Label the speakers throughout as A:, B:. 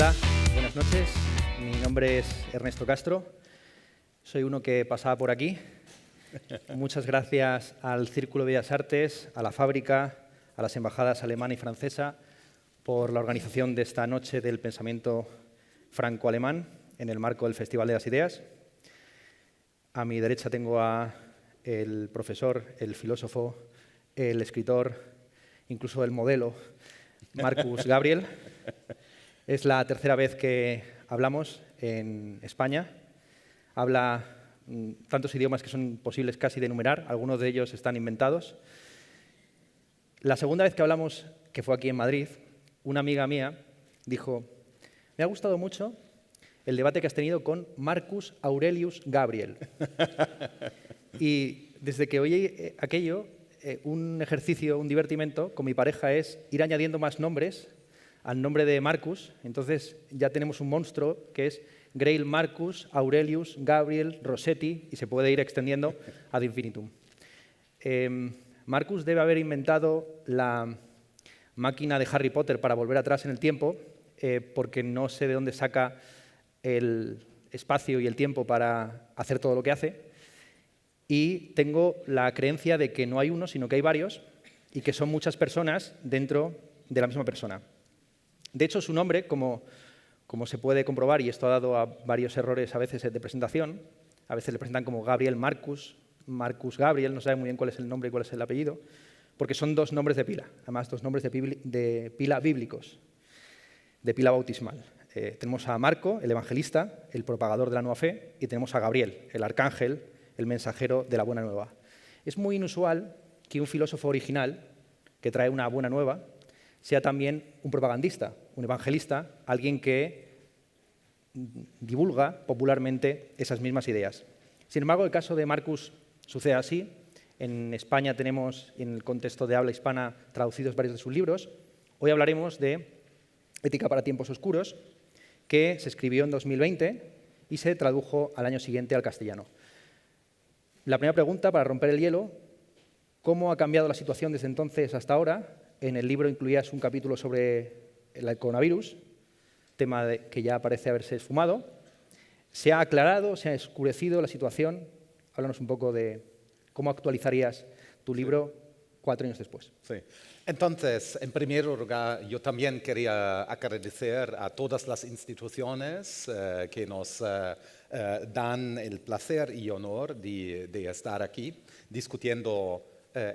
A: Hola, buenas noches. Mi nombre es Ernesto Castro. Soy uno que pasaba por aquí. Muchas gracias al Círculo de Bellas Artes, a la Fábrica, a las embajadas alemana y francesa por la organización de esta noche del pensamiento franco-alemán en el marco del Festival de las Ideas. A mi derecha tengo al profesor, el filósofo, el escritor, incluso el modelo, Marcus Gabriel. Es la tercera vez que hablamos en España. Habla tantos idiomas que son imposibles casi de enumerar. Algunos de ellos están inventados. La segunda vez que hablamos, que fue aquí en Madrid, una amiga mía dijo: me ha gustado mucho el debate que has tenido con Marcus Aurelius Gabriel. Y desde que oí aquello, un ejercicio, un divertimento con mi pareja es ir añadiendo más nombres al nombre de Marcus. Entonces ya tenemos un monstruo que es Grail Marcus, Aurelius, Gabriel, Rossetti, y se puede ir extendiendo ad infinitum. Marcus debe haber inventado la máquina de Harry Potter para volver atrás en el tiempo, porque no sé de dónde saca el espacio y el tiempo para hacer todo lo que hace. Y tengo la creencia de que no hay uno, sino que hay varios, y que son muchas personas dentro de la misma persona. De hecho, su nombre, como se puede comprobar, y esto ha dado a varios errores a veces de presentación, a veces le presentan como Gabriel Marcus, Marcus Gabriel, no sabe muy bien cuál es el nombre y cuál es el apellido, porque son dos nombres de pila, además dos nombres de pila bíblicos, de pila bautismal. Tenemos a Marco, el evangelista, el propagador de la nueva fe, y tenemos a Gabriel, el arcángel, el mensajero de la buena nueva. Es muy inusual que un filósofo original, que trae una buena nueva, sea también un propagandista, un evangelista, alguien que divulga popularmente esas mismas ideas. Sin embargo, el caso de Marcus sucede así. En España tenemos, en el contexto de habla hispana, traducidos varios de sus libros. Hoy hablaremos de Ética para tiempos oscuros, que se escribió en 2020 y se tradujo al año siguiente al castellano. La primera pregunta, para romper el hielo: ¿cómo ha cambiado la situación desde entonces hasta ahora? En el libro incluías un capítulo sobre el coronavirus, tema que ya parece haberse esfumado. ¿Se ha aclarado, se ha oscurecido la situación? Háblanos un poco de cómo actualizarías tu libro 4 años después.
B: Sí. Entonces, en primer lugar, yo también quería agradecer a todas las instituciones que nos dan el placer y honor de estar aquí discutiendo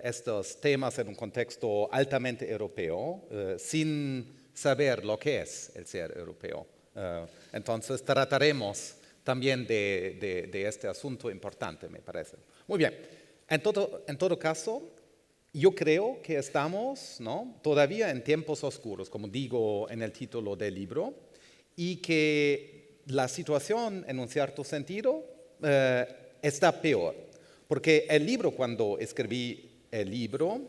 B: estos temas en un contexto altamente europeo, sin saber lo que es el ser europeo. Entonces, trataremos también de este asunto importante, me parece. Muy bien. En todo caso, yo creo que estamos, ¿no?, todavía en tiempos oscuros, como digo en el título del libro, y que la situación, en un cierto sentido, está peor. Porque el libro, cuando escribí el libro,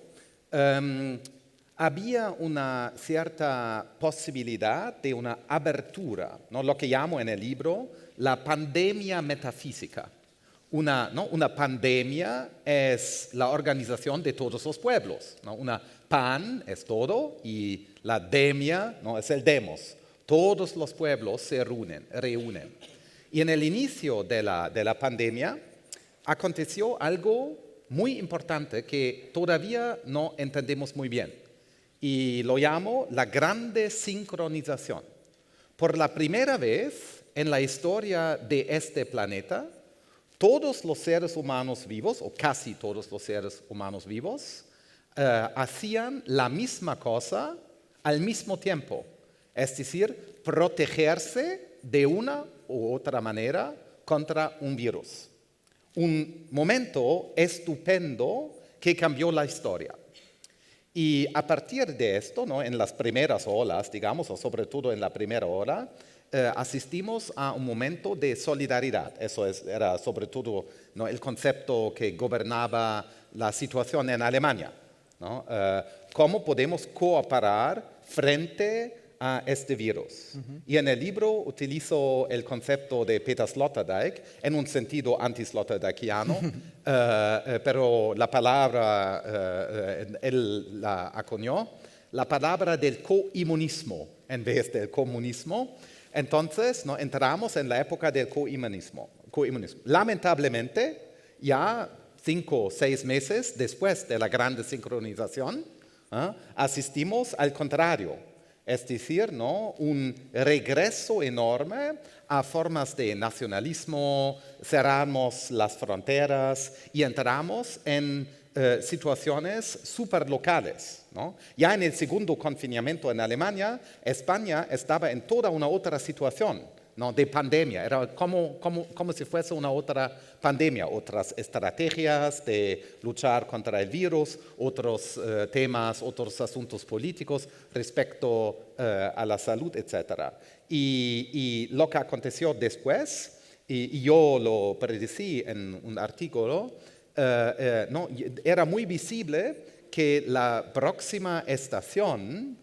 B: había una cierta posibilidad de una abertura, ¿no?, lo que llamo en el libro la pandemia metafísica. Una pandemia es la organización de todos los pueblos, ¿no? Una pan es todo y la demia, ¿no?, es el demos. Todos los pueblos se reúnen. Y en el inicio de la pandemia aconteció algo muy importante que todavía no entendemos muy bien. Y lo llamo la grande sincronización. Por la primera vez en la historia de este planeta, todos los seres humanos vivos, o casi todos los seres humanos vivos, hacían la misma cosa al mismo tiempo. Es decir, protegerse de una u otra manera contra un virus. Un momento estupendo que cambió la historia. Y a partir de esto, ¿no?, en las primeras olas, digamos, o sobre todo en la primera ola, asistimos a un momento de solidaridad. Eso era sobre todo, ¿no?, el concepto que gobernaba la situación en Alemania, ¿no? ¿Cómo podemos cooperar frente a este virus? Y en el libro utilizo el concepto de Peter Sloterdijk en un sentido anti-sloterdijkiano, pero la palabra, él la acuñó, la palabra del coinmunismo. en vez del comunismo. Entonces, ¿no? entramos en la época del coinmunismo. Lamentablemente, ya 5 o 6 meses después de la gran desincronización, asistimos al contrario, es decir, ¿no? un regreso enorme a formas de nacionalismo, cerramos las fronteras y entramos en situaciones superlocales, ¿no? Ya en el segundo confinamiento en Alemania, España estaba en toda una otra situación, ¿no? de pandemia, era como si fuese una otra pandemia, otras estrategias de luchar contra el virus, otros temas, otros asuntos políticos respecto a la salud, etc. Y lo que aconteció después, y yo lo predecí en un artículo, no, era muy visible que la próxima estación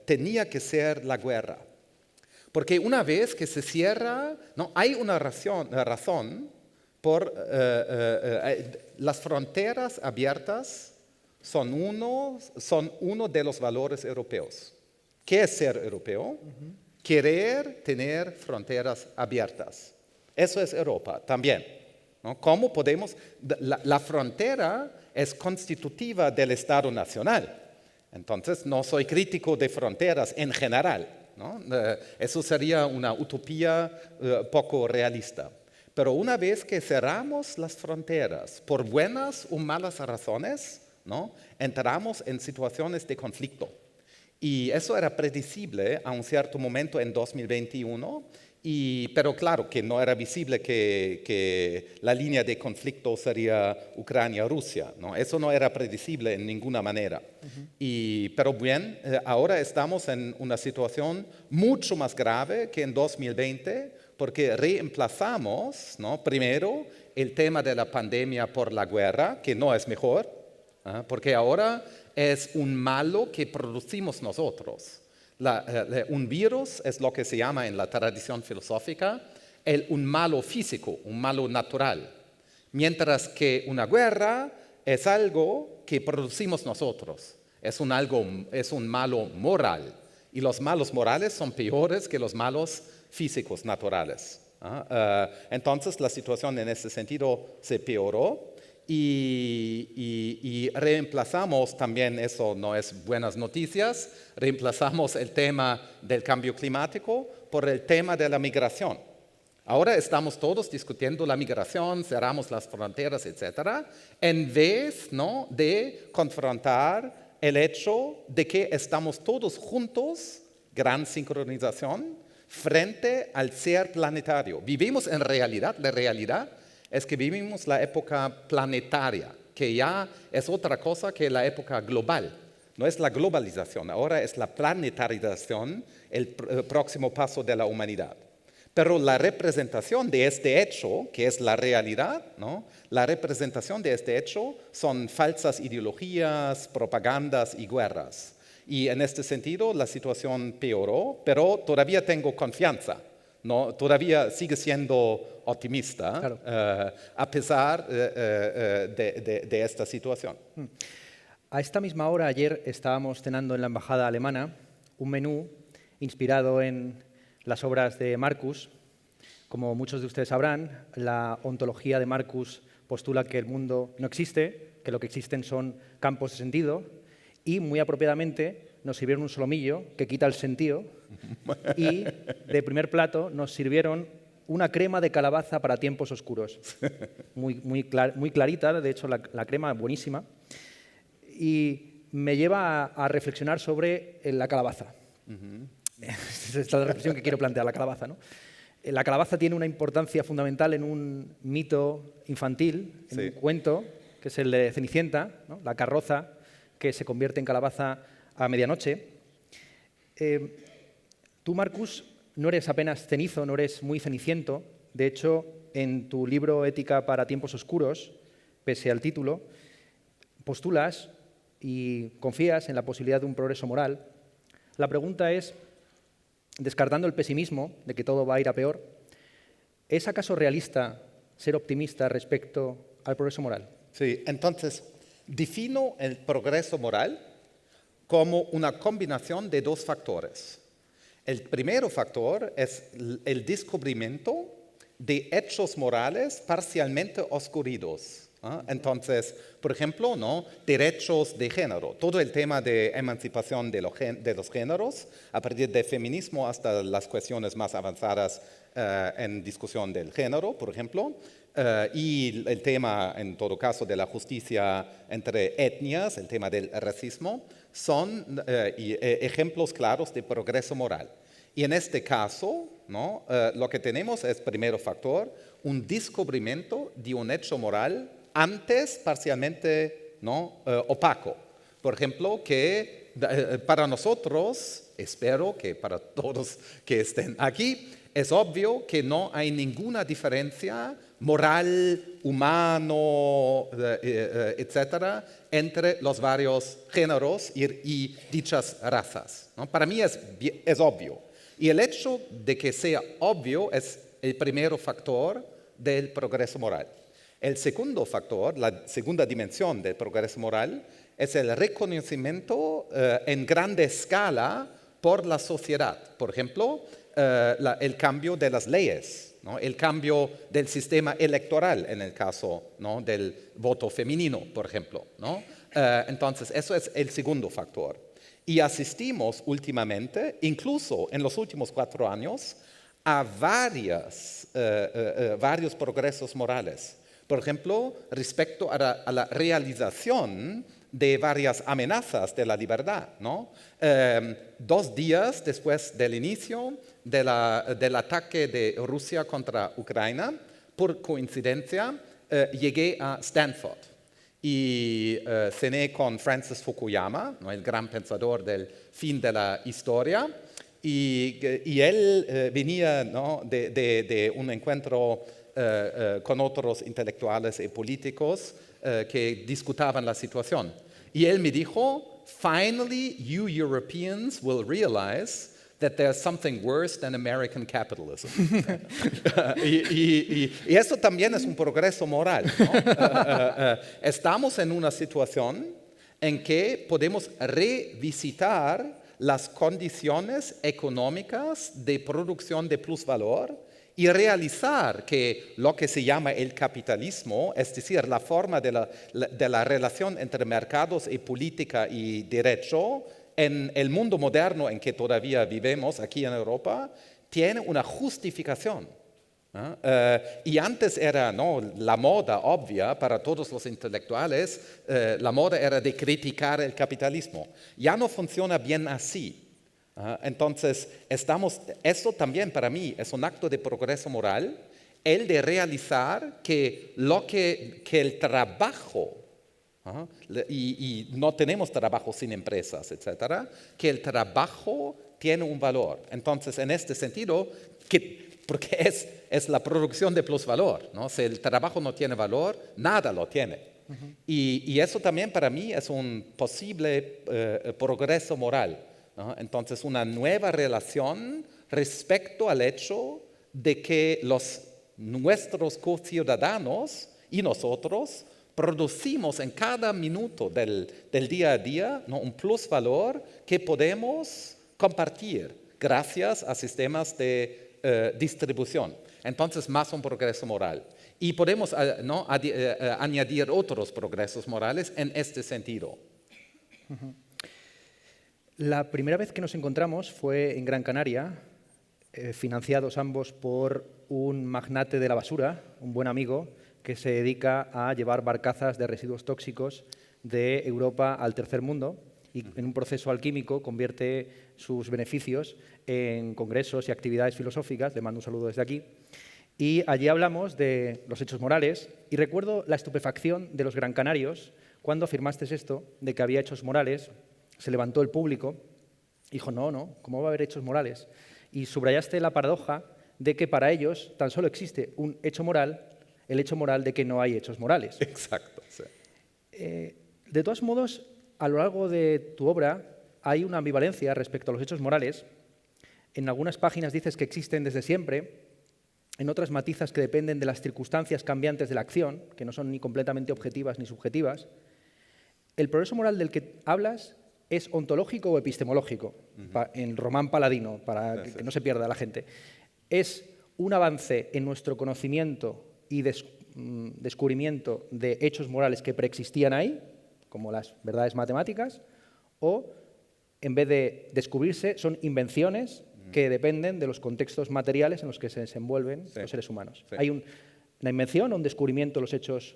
B: tenía que ser la guerra. Porque una vez que se cierra, no, hay una razón por las fronteras abiertas son uno de los valores europeos. ¿Qué es ser europeo? Querer tener fronteras abiertas. Eso es Europa también, ¿no? ¿Cómo podemos? La frontera es constitutiva del Estado nacional. Entonces, no soy crítico de fronteras en general, ¿no? Eso sería una utopía poco realista. Pero una vez que cerramos las fronteras por buenas o malas razones, ¿no? entramos en situaciones de conflicto. Y eso era predecible a un cierto momento en 2021, pero claro que no era visible que la línea de conflicto sería Ucrania-Rusia, ¿no? Eso no era predecible en ninguna manera. Pero bien, ahora estamos en una situación mucho más grave que en 2020, porque reemplazamos, ¿no? primero el tema de la pandemia por la guerra, que no es mejor, porque ahora es un malo que producimos nosotros. Un virus es lo que se llama en la tradición filosófica un malo físico, un malo natural, mientras que una guerra es algo que producimos nosotros, es un malo moral, y los malos morales son peores que los malos físicos naturales. Entonces la situación en ese sentido se peoró. Y reemplazamos también, eso no es buenas noticias, reemplazamos el tema del cambio climático por el tema de la migración. Ahora estamos todos discutiendo la migración, cerramos las fronteras, etc., en vez, ¿no? de confrontar el hecho de que estamos todos juntos, gran sincronización, frente al ser planetario. Vivimos en realidad, la realidad es que vivimos la época planetaria, que ya es otra cosa que la época global. No es la globalización, ahora es la planetarización, el próximo paso de la humanidad. Pero la representación de este hecho, que es la realidad, ¿no? La representación de este hecho son falsas ideologías, propagandas y guerras. Y en este sentido la situación peoró, pero todavía tengo confianza. No, todavía sigue siendo optimista,
A: Claro.
B: a pesar de esta situación.
A: A esta misma hora, ayer, estábamos cenando en la embajada alemana un menú inspirado en las obras de Marcus. Como muchos de ustedes sabrán, la ontología de Marcus postula que el mundo no existe, que lo que existen son campos de sentido, y muy apropiadamente nos sirvieron un solomillo que quita el sentido y de primer plato nos sirvieron una crema de calabaza para tiempos oscuros. Muy clarita, de hecho la crema buenísima. Y me lleva a reflexionar sobre la calabaza. Esta es la reflexión que quiero plantear, la calabaza, ¿no? La calabaza tiene una importancia fundamental en un mito infantil, en un cuento, que es el de Cenicienta, ¿no? La carroza que se convierte en calabaza a medianoche. Tú, Marcus, no eres apenas cenizo, no eres muy ceniciento. De hecho, en tu libro Ética para tiempos oscuros, pese al título, postulas y confías en la posibilidad de un progreso moral. La pregunta es, descartando el pesimismo de que todo va a ir a peor, ¿es acaso realista ser optimista respecto al progreso moral?
B: Sí, entonces, defino el progreso moral como una combinación de dos factores. El primer factor es el descubrimiento de hechos morales parcialmente oscuridos. Entonces, por ejemplo, ¿no? Derechos de género, todo el tema de emancipación de los géneros, a partir del feminismo hasta las cuestiones más avanzadas en discusión del género, por ejemplo, y el tema, en todo caso, de la justicia entre etnias, el tema del racismo, son ejemplos claros de progreso moral. Y en este caso, ¿no? Lo que tenemos es, primer factor, un descubrimiento de un hecho moral antes parcialmente, ¿no? Opaco. Por ejemplo, que para nosotros, espero que para todos que estén aquí, es obvio que no hay ninguna diferencia moral, humano, etcétera, entre los varios géneros y dichas razas, ¿no? Para mí es obvio. Y el hecho de que sea obvio es el primer factor del progreso moral. El segundo factor, la segunda dimensión del progreso moral, es el reconocimiento en grande escala por la sociedad. Por ejemplo, el cambio de las leyes, ¿no? El cambio del sistema electoral en el caso, ¿no? Del voto femenino, por ejemplo, ¿no? Entonces, eso es el segundo factor. Y asistimos últimamente, incluso en los últimos 4 años, a varios progresos morales. Por ejemplo, respecto a la realización de varias amenazas de la libertad, ¿no? 2 días después del inicio del ataque de Rusia contra Ucrania, por coincidencia, llegué a Stanford y cené con Francis Fukuyama, ¿no? El gran pensador del fin de la historia, y él venía, ¿no? de un encuentro con otros intelectuales y políticos que discutaban la situación. Y él me dijo, finally you Europeans will realize that there's something worse than American capitalism. y eso también es un progreso moral, ¿no? Estamos en una situación en que podemos revisitar las condiciones económicas de producción de plusvalor y realizar que lo que se llama el capitalismo, es decir, la forma de la relación entre mercados y política y derecho en el mundo moderno en que todavía vivimos aquí en Europa, tiene una justificación. Y antes era, ¿no? La moda obvia para todos los intelectuales, la moda era de criticar el capitalismo. Ya no funciona bien así. Entonces, esto también para mí es un acto de progreso moral, el de realizar que el trabajo, y no tenemos trabajo sin empresas, etcétera, que el trabajo tiene un valor. Entonces, en este sentido, porque es la producción de plusvalor, ¿no? Si el trabajo no tiene valor, nada lo tiene. Y eso también para mí es un posible progreso moral, ¿no? Entonces, una nueva relación respecto al hecho de que nuestros conciudadanos y nosotros producimos en cada minuto del día a día, ¿no? Un plusvalor que podemos compartir gracias a sistemas de distribución. Entonces, más un progreso moral. Y podemos ¿no? añadir otros progresos morales en este sentido.
A: La primera vez que nos encontramos fue en Gran Canaria, financiados ambos por un magnate de la basura, un buen amigo, que se dedica a llevar barcazas de residuos tóxicos de Europa al tercer mundo y en un proceso alquímico convierte sus beneficios en congresos y actividades filosóficas. Le mando un saludo desde aquí. Y allí hablamos de los hechos morales y recuerdo la estupefacción de los gran canarios cuando afirmaste esto, de que había hechos morales. Se levantó el público y dijo, no, ¿cómo va a haber hechos morales? Y subrayaste la paradoja de que para ellos tan solo existe un hecho moral, el hecho moral de que no hay hechos morales.
B: Exacto. Sí.
A: De todos modos, a lo largo de tu obra hay una ambivalencia respecto a los hechos morales. En algunas páginas dices que existen desde siempre, en otras matizas que dependen de las circunstancias cambiantes de la acción, que no son ni completamente objetivas ni subjetivas. El progreso moral del que hablas ¿es ontológico o epistemológico? En román paladino, para que no se pierda la gente. ¿Es un avance en nuestro conocimiento y descubrimiento de hechos morales que preexistían ahí, como las verdades matemáticas, o en vez de descubrirse son invenciones que dependen de los contextos materiales en los que se desenvuelven los seres humanos? ¿Hay una invención o un descubrimiento de los hechos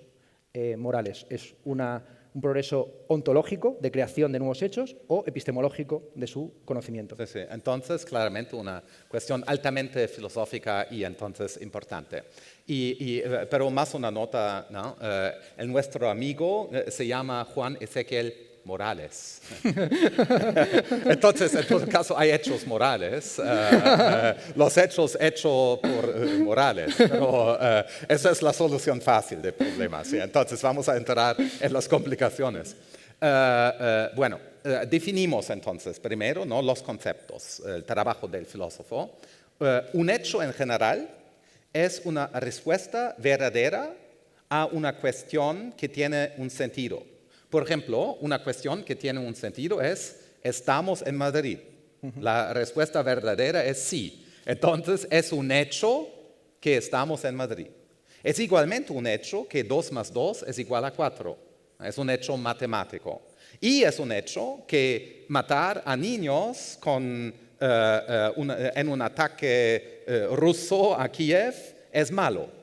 A: morales? ¿Es un progreso ontológico de creación de nuevos hechos o epistemológico de su conocimiento?
B: Sí, sí. Entonces, claramente una cuestión altamente filosófica y entonces importante. Pero más una nota, ¿no? Nuestro amigo se llama Juan Ezequiel Morales. Entonces, en todo caso, hay hechos morales, los hechos hechos por Morales, pero esa es la solución fácil del problema. ¿sí? Entonces, vamos a entrar en las complicaciones. Bueno, definimos entonces primero, ¿no? los conceptos, el trabajo del filósofo. Un hecho en general es una respuesta verdadera a una cuestión que tiene un sentido. Por ejemplo, una cuestión que tiene un sentido es, ¿estamos en Madrid? La respuesta verdadera es sí. Entonces, es un hecho que estamos en Madrid. Es igualmente un hecho que 2 más 2 es igual a 4. Es un hecho matemático. Y es un hecho que matar a niños en un ataque ruso a Kiev es malo.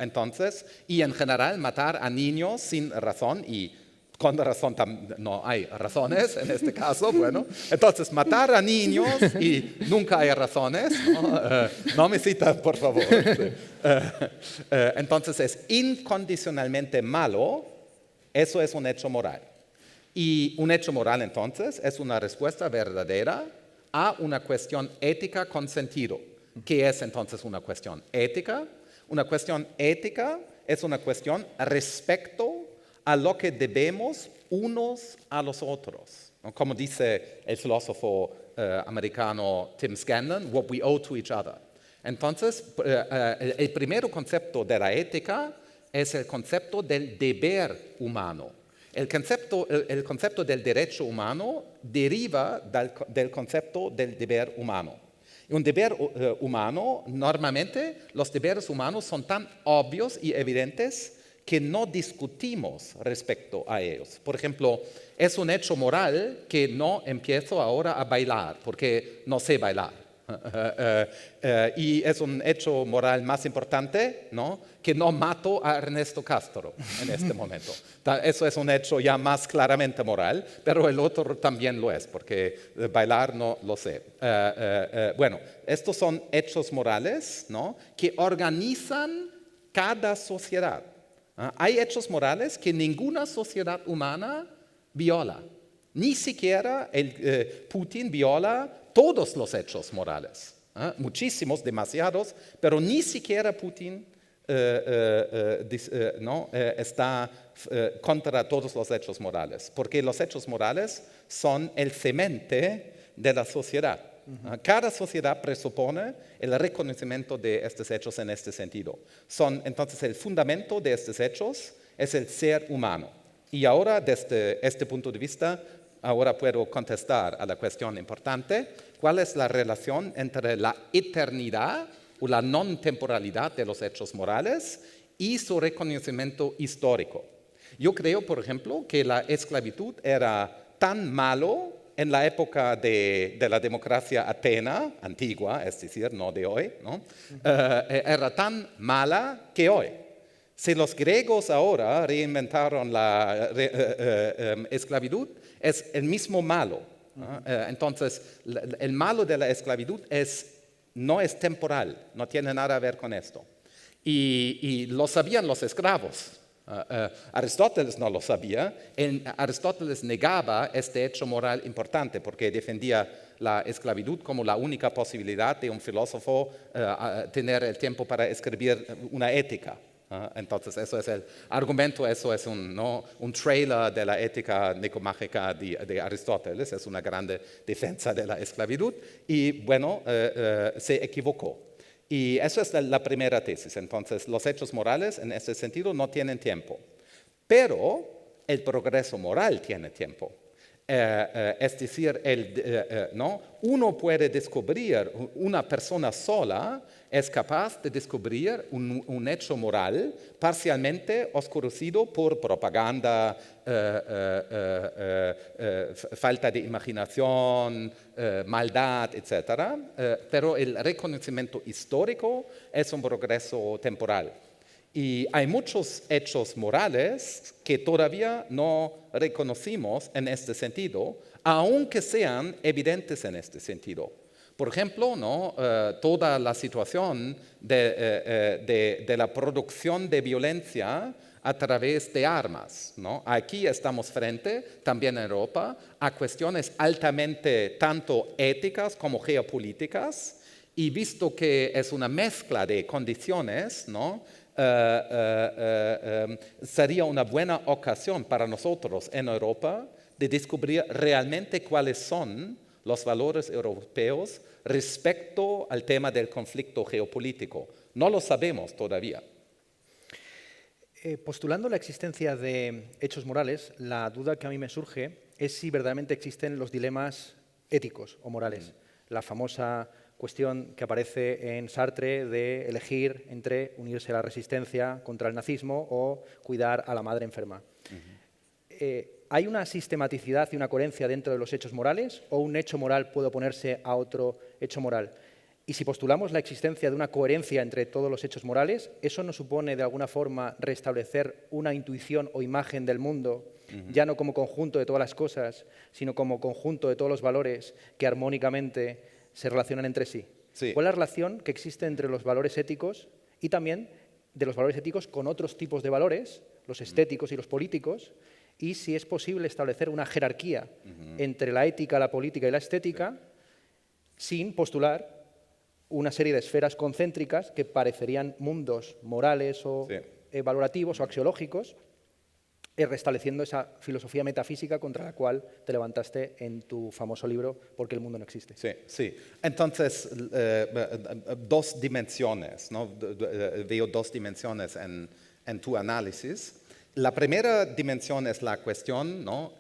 B: Entonces, y en general matar a niños sin razón y con razón no hay razones en este caso, bueno, entonces matar a niños y nunca hay razones, no me citan por favor. Entonces es incondicionalmente malo, eso es un hecho moral. Y un hecho moral entonces es una respuesta verdadera a una cuestión ética con sentido. ¿Qué es entonces una cuestión ética? Una cuestión ética es una cuestión respecto a lo que debemos unos a los otros. Como dice el filósofo americano Tim Scanlon, what we owe to each other. Entonces, el primer concepto de la ética es el concepto del deber humano. El concepto del derecho humano deriva del concepto del deber humano. Un deber humano, normalmente los deberes humanos son tan obvios y evidentes que no discutimos respecto a ellos. Por ejemplo, es un hecho moral que no empiezo ahora a bailar porque no sé bailar. Y es un hecho moral más importante, ¿no? Que no mato a Ernesto Castro en este momento. Eso es un hecho ya más claramente moral, pero el otro también lo es, porque bailar no lo sé. Bueno, estos son hechos morales, ¿no? Que organizan cada sociedad. Hay hechos morales que ninguna sociedad humana viola. Ni siquiera Putin viola todos los hechos morales. Muchísimos, demasiados, pero ni siquiera Putin está contra todos los hechos morales, porque los hechos morales son el cemente de la sociedad. Cada sociedad presupone el reconocimiento de estos hechos en este sentido. Entonces, el fundamento de estos hechos es el ser humano. Y ahora, desde este punto de vista, ahora puedo contestar a la cuestión importante: ¿cuál es la relación entre la eternidad o la non-temporalidad de los hechos morales y su reconocimiento histórico? Yo creo, por ejemplo, que la esclavitud era tan malo en la época de la democracia atena, antigua, es decir, no de hoy, ¿no? Era tan mala que hoy. Si los griegos ahora reinventaron la esclavitud, es el mismo malo. Entonces, el malo de la esclavitud no es temporal, no tiene nada a ver con esto. Y lo sabían los esclavos. Aristóteles no lo sabía. Aristóteles negaba este hecho moral importante porque defendía la esclavitud como la única posibilidad de un filósofo tener el tiempo para escribir una ética. Entonces, eso es el argumento, eso es un trailer de la ética nicomágica de Aristóteles, es una grande defensa de la esclavitud y, bueno, se equivocó. Y esa es la primera tesis. Entonces, los hechos morales en ese sentido no tienen tiempo. Pero el progreso moral tiene tiempo. Es decir, ¿no? Uno puede descubrir, una persona sola es capaz de descubrir un hecho moral parcialmente oscurecido por propaganda, falta de imaginación, maldad, etc. Pero el reconocimiento histórico es un progreso temporal. Y hay muchos hechos morales que todavía no reconocimos en este sentido, aunque sean evidentes en este sentido. Por ejemplo, ¿no? Toda la situación de la producción de violencia a través de armas, ¿no? Aquí estamos frente, también en Europa, a cuestiones altamente tanto éticas como geopolíticas, y visto que es una mezcla de condiciones, ¿no? Sería una buena ocasión para nosotros en Europa de descubrir realmente cuáles son los valores europeos respecto al tema del conflicto geopolítico. No lo sabemos todavía.
A: Postulando la existencia de hechos morales, la duda que a mí me surge es si verdaderamente existen los dilemas éticos o morales. La famosa cuestión que aparece en Sartre de elegir entre unirse a la resistencia contra el nazismo o cuidar a la madre enferma. ¿Hay una sistematicidad y una coherencia dentro de los hechos morales o un hecho moral puede oponerse a otro hecho moral? Y si postulamos la existencia de una coherencia entre todos los hechos morales, ¿eso no supone de alguna forma restablecer una intuición o imagen del mundo, ya no como conjunto de todas las cosas, sino como conjunto de todos los valores que armónicamente se relacionan entre sí?
B: Sí.
A: ¿Cuál es la relación que existe entre los valores éticos y también de los valores éticos con otros tipos de valores, los estéticos y los políticos? Y si es posible establecer una jerarquía entre la ética, la política y la estética sin postular una serie de esferas concéntricas que parecerían mundos morales o valorativos o axiológicos, restableciendo esa filosofía metafísica contra la cual te levantaste en tu famoso libro Porque el mundo no existe.
B: Sí, sí. Entonces, dos dimensiones, ¿no? Veo dos dimensiones en tu análisis. La primera dimensión es la cuestión, ¿no?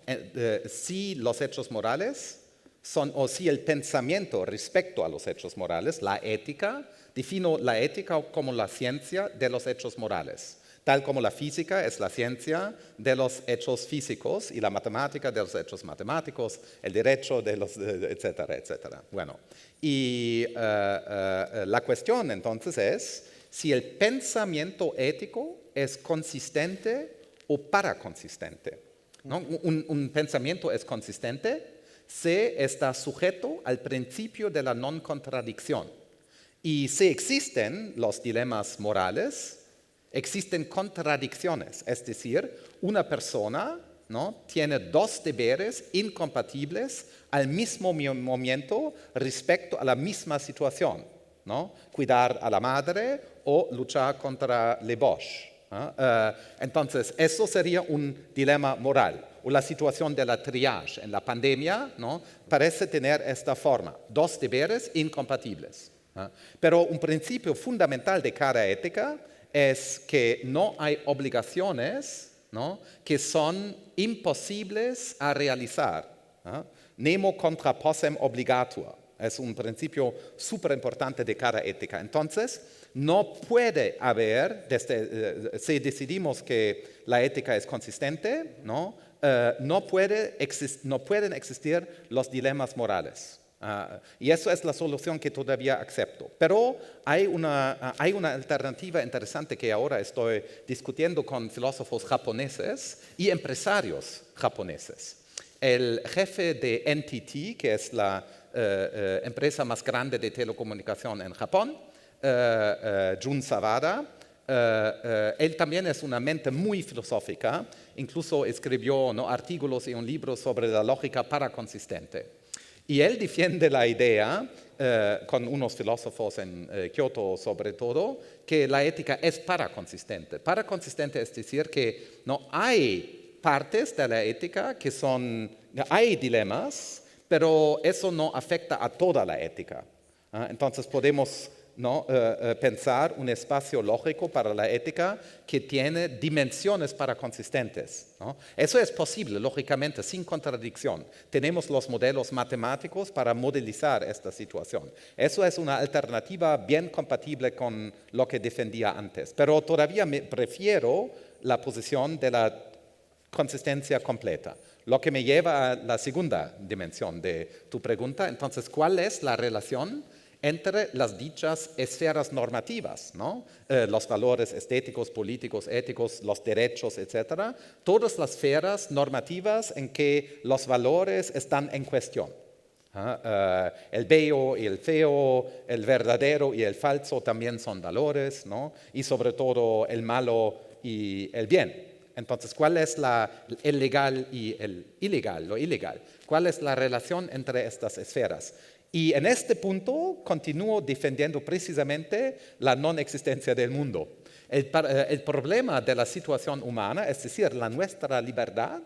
B: Si los hechos morales son, o si el pensamiento respecto a los hechos morales, la ética, defino la ética como la ciencia de los hechos morales, tal como la física es la ciencia de los hechos físicos y la matemática de los hechos matemáticos, el derecho de los, etcétera, etcétera. Bueno, y la cuestión entonces es si el pensamiento ético es consistente o paraconsistente, ¿no? Un pensamiento es consistente si está sujeto al principio de la no contradicción. Y si existen los dilemas morales, existen contradicciones. Es decir, una persona, ¿no? tiene dos deberes incompatibles al mismo momento respecto a la misma situación, ¿no? Cuidar a la madre o luchar contra le Bosch. Entonces, eso sería un dilema moral. O la situación de la triage en la pandemia, ¿no? parece tener esta forma, dos deberes incompatibles. Pero un principio fundamental de cada ética es que no hay obligaciones, ¿no? que son imposibles a realizar. Nemo contra possem obligatur. Es un principio súper importante de cada ética. Entonces, no puede haber, si decidimos que la ética es consistente, no pueden existir los dilemas morales. Y eso es la solución que todavía acepto. Pero hay una alternativa interesante que ahora estoy discutiendo con filósofos japoneses y empresarios japoneses. El jefe de NTT, que es la empresa más grande de telecomunicación en Japón, Jun Sawada, él también es una mente muy filosófica, incluso escribió artículos y un libro sobre la lógica paraconsistente. Y él defiende la idea, con unos filósofos en Kioto sobre todo, que la ética es paraconsistente. Paraconsistente es decir que no hay partes de la ética que hay dilemas, pero eso no afecta a toda la ética. Entonces podemos ¿no? Pensar un espacio lógico para la ética que tiene dimensiones para consistentes, ¿no? Eso es posible, lógicamente, sin contradicción. Tenemos los modelos matemáticos para modelizar esta situación. Eso es una alternativa bien compatible con lo que defendía antes. Pero todavía prefiero la posición de la consistencia completa. Lo que me lleva a la segunda dimensión de tu pregunta. Entonces, ¿cuál es la relación entre las dichas esferas normativas, ¿no? Los valores estéticos, políticos, éticos, los derechos, etcétera? Todas las esferas normativas en que los valores están en cuestión. El bello y el feo, el verdadero y el falso también son valores, ¿no? Y sobre todo el malo y el bien. Entonces, ¿cuál es el legal y el ilegal, lo ilegal? ¿Cuál es la relación entre estas esferas? Y en este punto continúo defendiendo precisamente la no existencia del mundo. El problema de la situación humana, es decir, la nuestra libertad,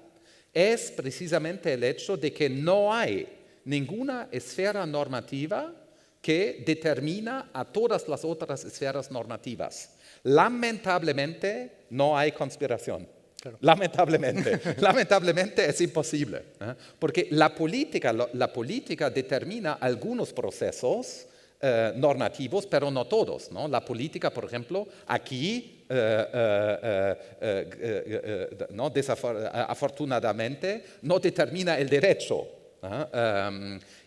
B: es precisamente el hecho de que no hay ninguna esfera normativa que determina a todas las otras esferas normativas. Lamentablemente no hay conspiración. Claro. Lamentablemente es imposible, ¿eh? Porque la política determina algunos procesos normativos, pero no todos, ¿no? La política, por ejemplo, aquí, ¿no? Afortunadamente, no determina el derecho.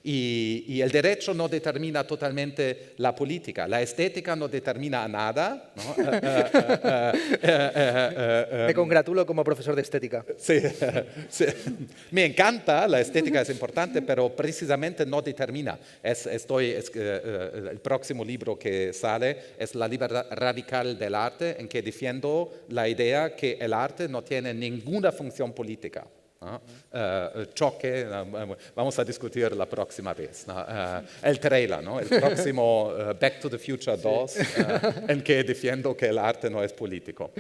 B: Y el derecho no determina totalmente la política. La estética no determina nada, ¿no?
A: Me congratulo como profesor de estética.
B: Sí, sí. Me encanta, la estética es importante, pero precisamente no determina. El próximo libro que sale es La libertad radical del arte, en que defiendo la idea que el arte no tiene ninguna función política. Choque, vamos a discutir la próxima vez, ¿no? El trailer, ¿no? El próximo Back to the Future 2, en que defiendo que el arte no es político.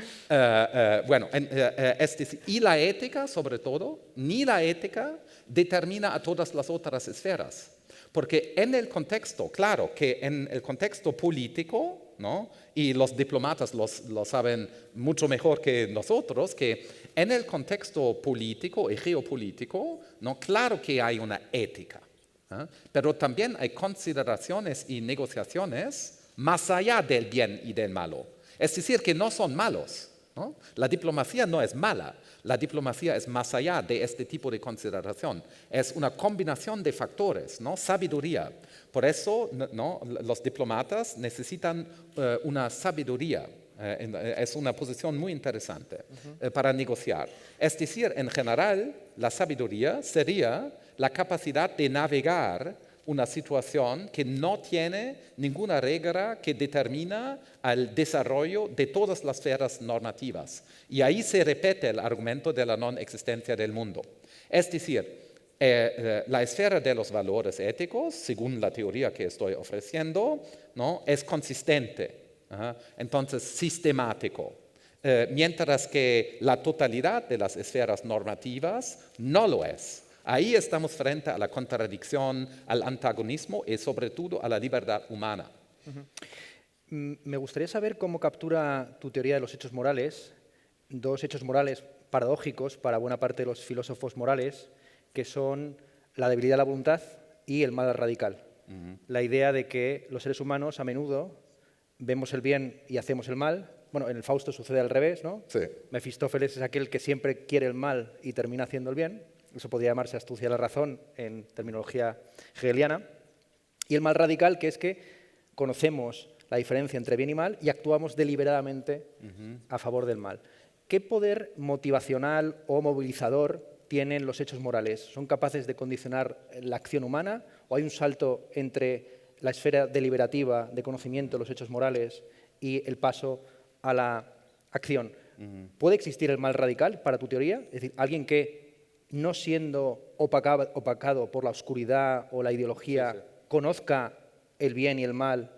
B: Y la ética, sobre todo, ni la ética determina a todas las otras esferas. Porque en el contexto, claro, que en el contexto político, ¿no? Y los diplomatas lo saben mucho mejor que nosotros, que en el contexto político y geopolítico, ¿no? Claro que hay una ética, ¿eh? Pero también hay consideraciones y negociaciones más allá del bien y del malo. Es decir, que no son malos, ¿no? La diplomacia no es mala, la diplomacia es más allá de este tipo de consideración. Es una combinación de factores, ¿no? Sabiduría. Por eso, ¿no? Los diplomatas necesitan una sabiduría. Es una posición muy interesante para negociar. Es decir, en general, la sabiduría sería la capacidad de navegar una situación que no tiene ninguna regla que determina el desarrollo de todas las esferas normativas. Y ahí se repite el argumento de la no existencia del mundo. Es decir, la esfera de los valores éticos, según la teoría que estoy ofreciendo, ¿no? Es consistente, entonces sistemático, mientras que la totalidad de las esferas normativas no lo es. Ahí estamos frente a la contradicción, al antagonismo y sobre todo a la libertad humana.
A: Me gustaría saber cómo captura tu teoría de los hechos morales, dos hechos morales paradójicos para buena parte de los filósofos morales, que son la debilidad de la voluntad y el mal radical. La idea de que los seres humanos a menudo vemos el bien y hacemos el mal. Bueno, en el Fausto sucede al revés, ¿no?
B: Sí.
A: Mefistófeles es aquel que siempre quiere el mal y termina haciendo el bien. Eso podría llamarse astucia de la razón en terminología hegeliana. Y el mal radical, que es que conocemos la diferencia entre bien y mal y actuamos deliberadamente a favor del mal. ¿Qué poder motivacional o movilizador tienen los hechos morales? ¿Son capaces de condicionar la acción humana o hay un salto entre la esfera deliberativa de conocimiento de los hechos morales y el paso a la acción? ¿Puede existir el mal radical para tu teoría? Es decir, alguien que no siendo opacado por la oscuridad o la ideología, conozca el bien y el mal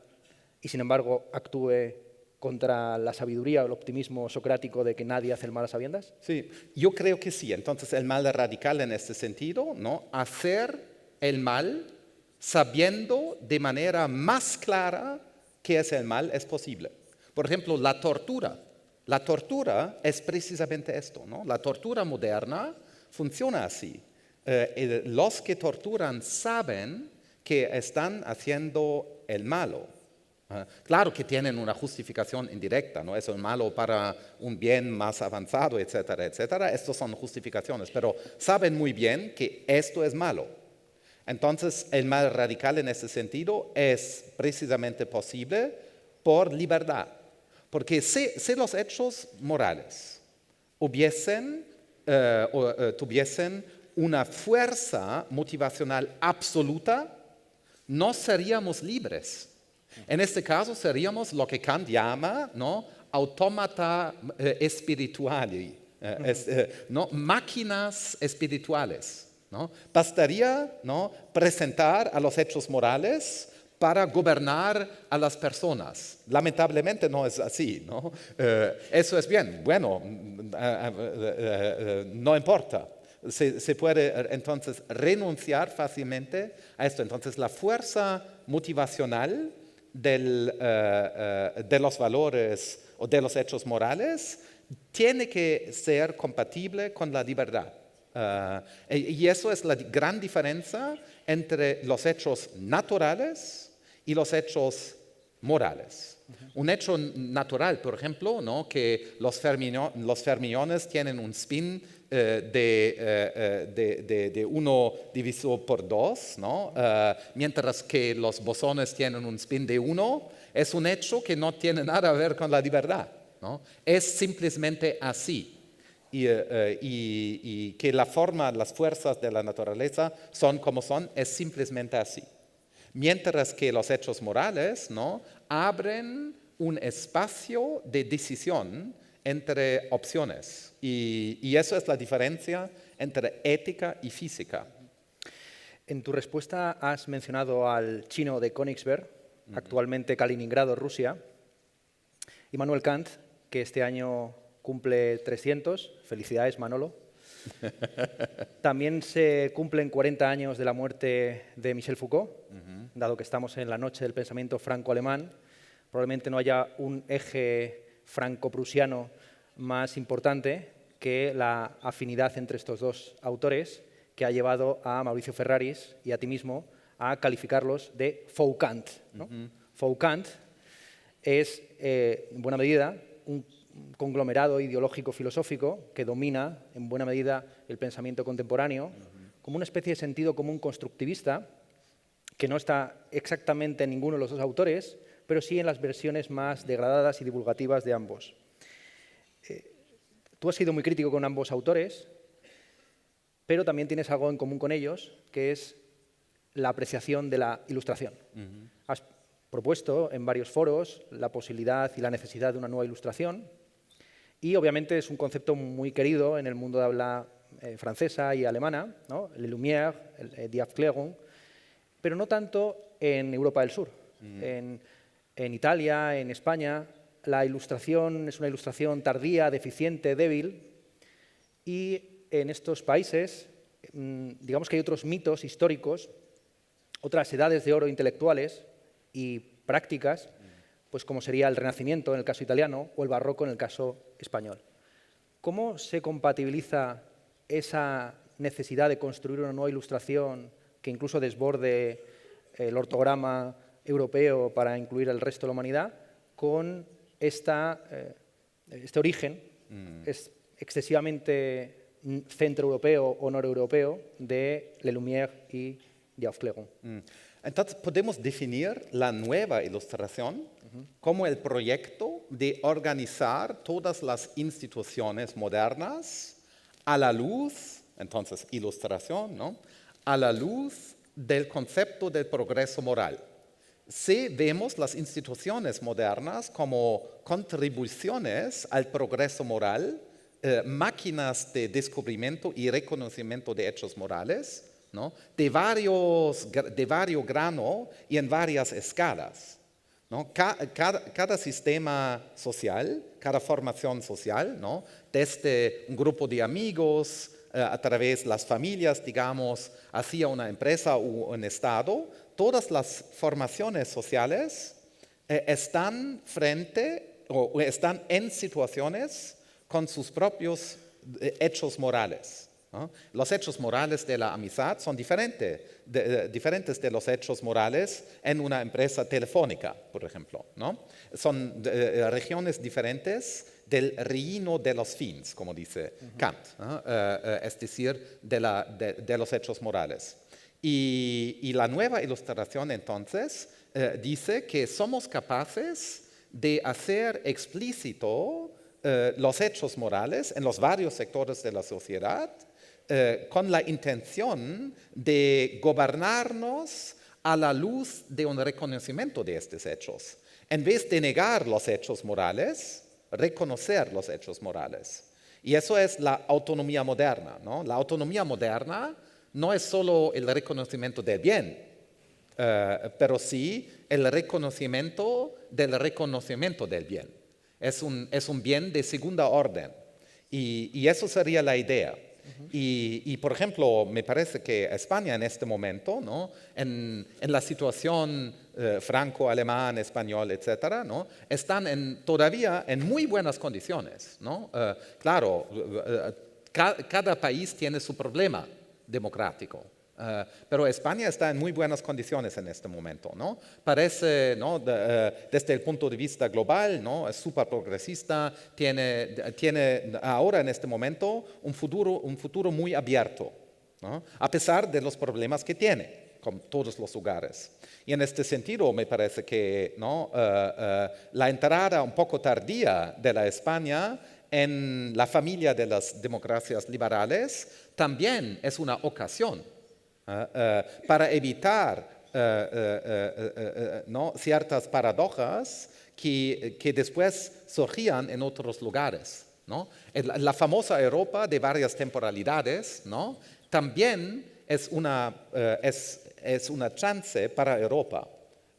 A: y sin embargo actúe contra la sabiduría o el optimismo socrático de que nadie hace el mal a sabiendas?
B: Sí, yo creo que sí. Entonces el mal radical en este sentido, ¿no? Hacer el mal sabiendo de manera más clara qué es el mal es posible. Por ejemplo, la tortura. La tortura es precisamente esto, ¿no? La tortura moderna funciona así. Los que torturan saben que están haciendo el malo. Claro que tienen una justificación indirecta, ¿no? Es el malo para un bien más avanzado, etcétera, etcétera. Estas son justificaciones, pero saben muy bien que esto es malo. Entonces, el mal radical en ese sentido es precisamente posible por libertad. Porque si los hechos morales tuviesen una fuerza motivacional absoluta, no seríamos libres. En este caso seríamos lo que Kant llama, ¿no?, autómata spirituali, ¿no?, máquinas espirituales, ¿no? Bastaría, ¿no?, presentar a los hechos morales para gobernar a las personas. Lamentablemente no es así, ¿no? Eso es bien, bueno, no importa. Se puede entonces renunciar fácilmente a esto. Entonces la fuerza motivacional de los valores o de los hechos morales tiene que ser compatible con la libertad. Y eso es la gran diferencia entre los hechos naturales y los hechos morales. Un hecho natural, por ejemplo, ¿no?, que los fermiones tienen un spin de 1 dividido por 2, ¿no? Mientras que los bosones tienen un spin de 1, es un hecho que no tiene nada a ver con la libertad, ¿no? Es simplemente así. Y que la forma, las fuerzas de la naturaleza son como son, es simplemente así. Mientras que los hechos morales, ¿no?, abren un espacio de decisión entre opciones. Y eso es la diferencia entre ética y física.
A: En tu respuesta has mencionado al chino de Königsberg, actualmente Kaliningrado, Rusia, Immanuel Kant, que este año cumple 300. Felicidades, Manolo. También se cumplen 40 años de la muerte de Michel Foucault. Dado que estamos en la noche del pensamiento franco-alemán, probablemente no haya un eje franco-prusiano más importante que la afinidad entre estos dos autores, que ha llevado a Mauricio Ferraris y a ti mismo a calificarlos de Foucant, ¿no? Foucant es, en buena medida, un conglomerado ideológico filosófico que domina, en buena medida, el pensamiento contemporáneo, como una especie de sentido común constructivista que no está exactamente en ninguno de los dos autores, pero sí en las versiones más degradadas y divulgativas de ambos. Tú has sido muy crítico con ambos autores, pero también tienes algo en común con ellos, que es la apreciación de la ilustración. Has propuesto en varios foros la posibilidad y la necesidad de una nueva ilustración, y obviamente es un concepto muy querido en el mundo de habla francesa y alemana, ¿no?, Le Lumière, Die Aufklärung, pero no tanto en Europa del Sur. En Italia, en España, la ilustración es una ilustración tardía, deficiente, débil, y en estos países, digamos que hay otros mitos históricos, otras edades de oro intelectuales y prácticas, pues como sería el Renacimiento en el caso italiano o el Barroco en el caso español. ¿Cómo se compatibiliza esa necesidad de construir una nueva ilustración que incluso desborde el ortograma europeo para incluir el resto de la humanidad con este origen excesivamente centroeuropeo o noreuropeo de Le Lumière y Die Aufklärung?
B: Entonces podemos definir la nueva ilustración como el proyecto de organizar todas las instituciones modernas a la luz, entonces ilustración, ¿no?, a la luz del concepto del progreso moral. Si vemos las instituciones modernas como contribuciones al progreso moral, máquinas de descubrimiento y reconocimiento de hechos morales, ¿no?, de varios grano y en varias escalas, ¿no? Cada sistema social, cada formación social, ¿no?, desde un grupo de amigos, a través de las familias, digamos, hacia una empresa o un Estado, todas las formaciones sociales están frente o están en situaciones con sus propios hechos morales, ¿no? Los hechos morales de la amistad son diferentes de los hechos morales en una empresa telefónica, por ejemplo, ¿no? Son regiones diferentes del reino de los fins, como dice Kant, ¿no? Es decir, de los hechos morales. Y la nueva ilustración entonces dice que somos capaces de hacer explícito los hechos morales en los varios sectores de la sociedad con la intención de gobernarnos a la luz de un reconocimiento de estos hechos. En vez de negar los hechos morales, reconocer los hechos morales. Y eso es la autonomía moderna, ¿no? La autonomía moderna no es solo el reconocimiento del bien, pero sí el reconocimiento del bien. Es un bien de segunda orden. Y eso sería la idea. Y, por ejemplo, me parece que España en este momento, ¿no? en la situación franco-alemán, español, etcétera, ¿no? Están todavía en muy buenas condiciones, ¿no? Claro, cada país tiene su problema democrático. Pero España está en muy buenas condiciones en este momento, ¿no? Parece, ¿no? Desde el punto de vista global, ¿no? Es súper progresista, tiene ahora en este momento un futuro muy abierto, ¿no? A pesar de los problemas que tiene, como todos los lugares. Y en este sentido me parece que, ¿no? La entrada un poco tardía de la España en la familia de las democracias liberales también es una ocasión para evitar ¿no? ciertas paradojas que después surgían en otros lugares, ¿no? La famosa Europa de varias temporalidades, ¿no? También es una chance para Europa.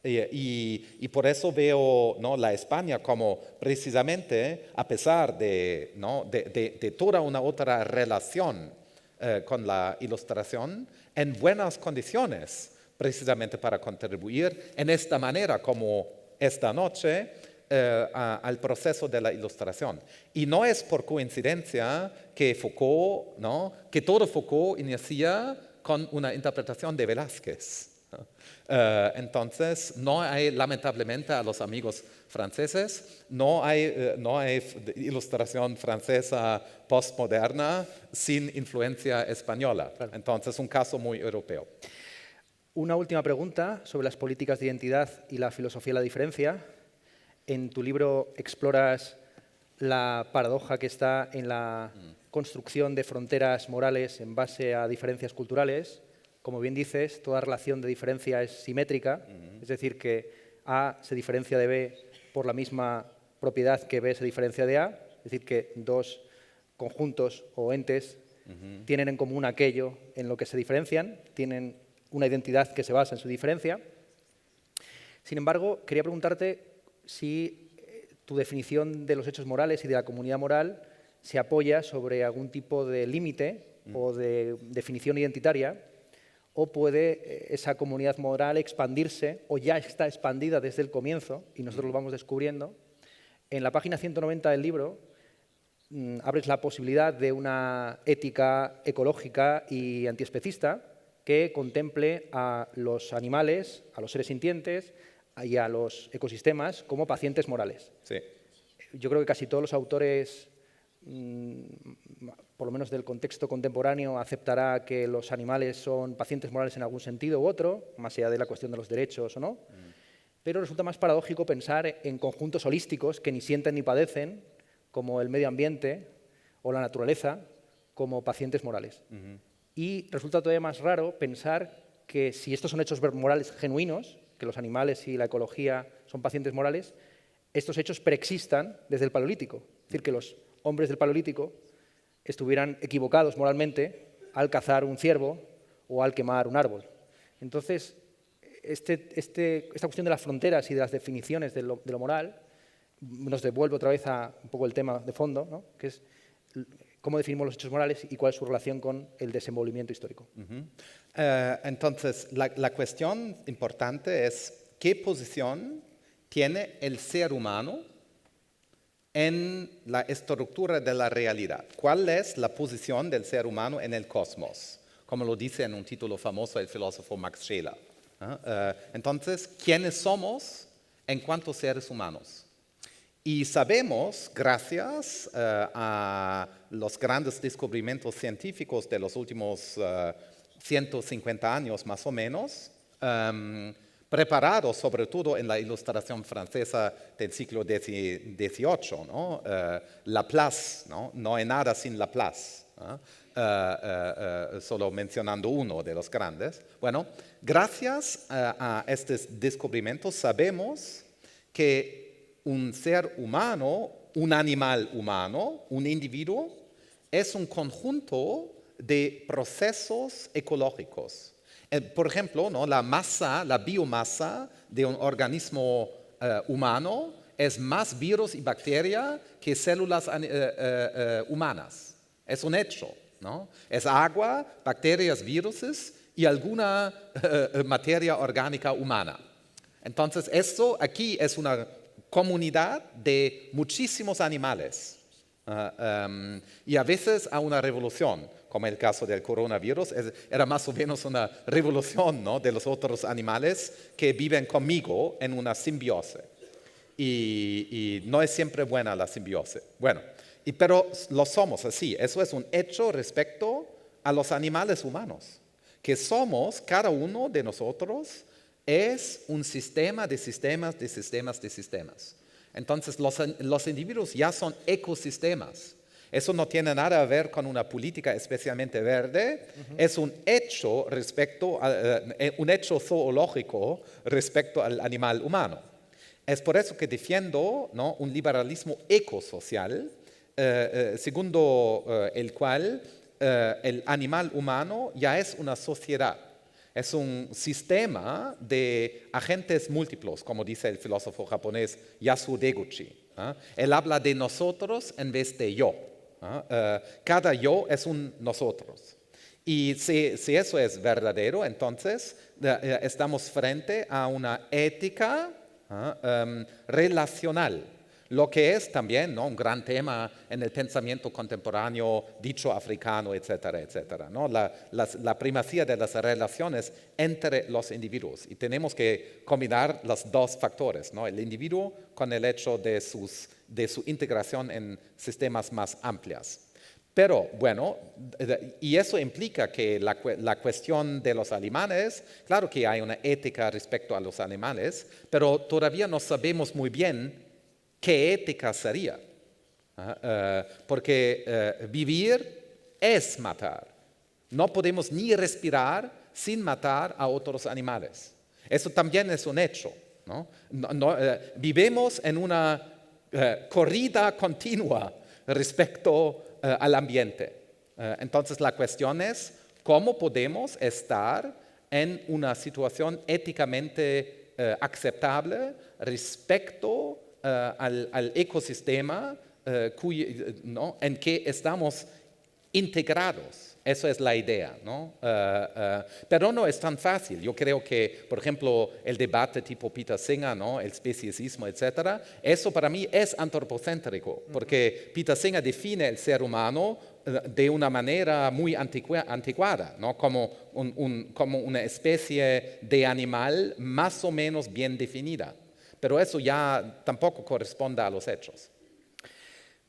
B: Y por eso veo, ¿no? la España como precisamente, a pesar ¿no? de toda una otra relación con la ilustración, en buenas condiciones, precisamente para contribuir en esta manera, como esta noche, al proceso de la ilustración. Y no es por coincidencia que Foucault, ¿no? que todo Foucault inicia con una interpretación de Velázquez. Entonces, no hay, lamentablemente, a los amigos franceses, no hay ilustración francesa postmoderna sin influencia española. Claro. Entonces, un caso muy europeo.
A: Una última pregunta sobre las políticas de identidad y la filosofía de la diferencia. En tu libro exploras la paradoja que está en la construcción de fronteras morales en base a diferencias culturales. Como bien dices, toda relación de diferencia es simétrica, es decir, que A se diferencia de B por la misma propiedad que B se diferencia de A, es decir, que dos conjuntos o entes tienen en común aquello en lo que se diferencian, tienen una identidad que se basa en su diferencia. Sin embargo, quería preguntarte si tu definición de los hechos morales y de la comunidad moral se apoya sobre algún tipo de límite o de definición identitaria, o puede esa comunidad moral expandirse, o ya está expandida desde el comienzo, y nosotros lo vamos descubriendo. En la página 190 del libro abres la posibilidad de una ética ecológica y antiespecista que contemple a los animales, a los seres sintientes y a los ecosistemas como pacientes morales.
B: Sí.
A: Yo creo que casi todos los autores, por lo menos del contexto contemporáneo, aceptará que los animales son pacientes morales en algún sentido u otro, más allá de la cuestión de los derechos o no. Pero resulta más paradójico pensar en conjuntos holísticos que ni sienten ni padecen, como el medio ambiente o la naturaleza, como pacientes morales. Y resulta todavía más raro pensar que si estos son hechos morales genuinos, que los animales y la ecología son pacientes morales, estos hechos preexistan desde el Paleolítico. Es decir, que los hombres del Paleolítico estuvieran equivocados moralmente al cazar un ciervo o al quemar un árbol. Entonces, esta cuestión de las fronteras y de las definiciones de lo moral nos devuelve otra vez a un poco el tema de fondo, ¿no? Que es cómo definimos los hechos morales y cuál es su relación con el desenvolvimiento histórico.
B: Entonces, la cuestión importante es qué posición tiene el ser humano en la estructura de la realidad? ¿Cuál es la posición del ser humano en el cosmos? Como lo dice en un título famoso el filósofo Max Scheler. Entonces, ¿quiénes somos en cuanto a seres humanos? Y sabemos, gracias a los grandes descubrimientos científicos de los últimos 150 años más o menos, preparados sobre todo en la ilustración francesa del siglo XVIII, ¿no? Laplace, no hay nada sin Laplace, solo mencionando uno de los grandes. Bueno, gracias a estos descubrimientos sabemos que un ser humano, un animal humano, un individuo, es un conjunto de procesos ecológicos. Por ejemplo, ¿no? La biomasa de un organismo humano es más virus y bacteria que células humanas. Es un hecho, ¿no? Es agua, bacterias, virus y alguna materia orgánica humana. Entonces, esto aquí es una comunidad de muchísimos animales y a veces a una revolución, como el caso del coronavirus, era más o menos una revolución, ¿no? De los otros animales que viven conmigo en una simbiosis. Y no es siempre buena la simbiosis. Bueno, pero lo somos así. Eso es un hecho respecto a los animales humanos, que somos, cada uno de nosotros, es un sistema de sistemas, de sistemas, de sistemas. Entonces, los individuos ya son ecosistemas. Eso no tiene nada a ver con una política especialmente verde. Es un hecho un hecho zoológico respecto al animal humano. Es por eso que defiendo, ¿no? Un liberalismo ecosocial, segundo el cual el animal humano ya es una sociedad. Es un sistema de agentes múltiplos, como dice el filósofo japonés Yasuo Deguchi. Él habla de nosotros en vez de yo. Cada yo es un nosotros. Y si eso es verdadero, entonces estamos frente a una ética relacional. Lo que es también, ¿no? Un gran tema en el pensamiento contemporáneo, dicho africano, etcétera, etcétera, ¿no? La primacía de las relaciones entre los individuos. Y tenemos que combinar los dos factores, ¿no? El individuo con el hecho de su integración en sistemas más amplios. Pero, bueno, y eso implica que la cuestión de los animales, claro que hay una ética respecto a los animales, pero todavía no sabemos muy bien ¿qué ética sería? Porque vivir es matar. No podemos ni respirar sin matar a otros animales. Eso también es un hecho, ¿no? Vivimos en una corrida continua respecto al ambiente. Entonces la cuestión es cómo podemos estar en una situación éticamente aceptable respecto al ecosistema ¿no? en que estamos integrados. Eso es la idea, ¿no? Pero no es tan fácil. Yo creo que, por ejemplo, el debate tipo Peter Singer, ¿no? El especismo, etcétera, eso para mí es antropocéntrico, porque Peter Singer define el ser humano de una manera muy anticuada, ¿no? Como una especie de animal más o menos bien definida. Pero eso ya tampoco corresponde a los hechos.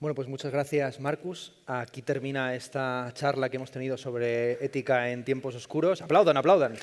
A: Bueno, pues muchas gracias, Marcus. Aquí termina esta charla que hemos tenido sobre ética en tiempos oscuros. ¡Aplaudan, aplaudan!